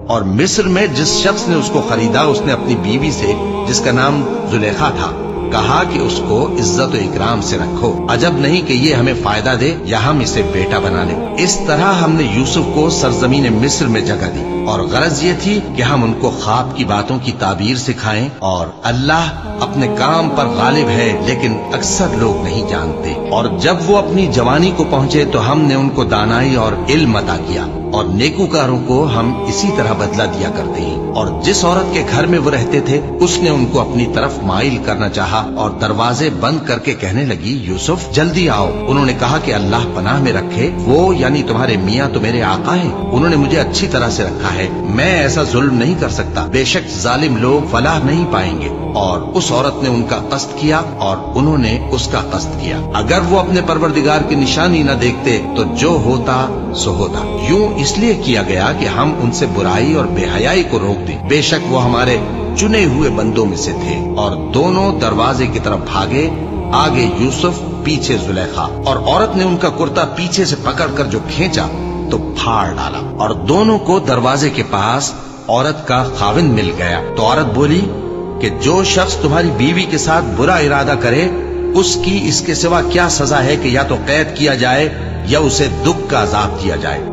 اور مصر میں جس شخص نے اس کو خریدا اس نے اپنی بیوی سے جس کا نام زلیخا تھا کہا کہ اس کو عزت و اکرام سے رکھو، عجب نہیں کہ یہ ہمیں فائدہ دے یا ہم اسے بیٹا بنا لیں۔ اس طرح ہم نے یوسف کو سرزمین مصر میں جگہ دی، اور غرض یہ تھی کہ ہم ان کو خواب کی باتوں کی تعبیر سکھائیں، اور اللہ اپنے کام پر غالب ہے لیکن اکثر لوگ نہیں جانتے۔ اور جب وہ اپنی جوانی کو پہنچے تو ہم نے ان کو دانائی اور علم عطا کیا، اور نیکوکاروں کو ہم اسی طرح بدلہ دیا کرتے ہیں۔ اور جس عورت کے گھر میں وہ رہتے تھے اس نے ان کو اپنی طرف مائل کرنا چاہا اور دروازے بند کر کے کہنے لگی یوسف جلدی آؤ۔ انہوں نے کہا کہ اللہ پناہ میں رکھے، وہ یعنی تمہارے میاں تو میرے آقا ہیں، انہوں نے مجھے اچھی طرح سے رکھا ہے، میں ایسا ظلم نہیں کر سکتا، بے شک ظالم لوگ فلاح نہیں پائیں گے۔ اور اس عورت نے ان کا قصد کیا اور انہوں نے اس کا قصد کیا۔ اگر وہ اپنے پروردگار کی نشانی نہ دیکھتے تو جو ہوتا سو ہوتا۔ یوں اس لیے کیا گیا کہ ہم ان سے برائی اور بے حیائی کو روک دیں، بے شک وہ ہمارے چنے ہوئے بندوں میں سے تھے۔ اور دونوں دروازے کی طرف بھاگے، آگے یوسف پیچھے زلیخا، اور عورت نے ان کا کرتا پیچھے سے پکڑ کر جو کھینچا تو پھاڑ ڈالا، اور دونوں کو دروازے کے پاس عورت کا خاوند مل گیا۔ تو عورت بولی کہ جو شخص تمہاری بیوی کے ساتھ برا ارادہ کرے اس کی اس کے سوا کیا سزا ہے کہ یا تو قید کیا جائے یا اسے دکھ کا عذاب دیا جائے۔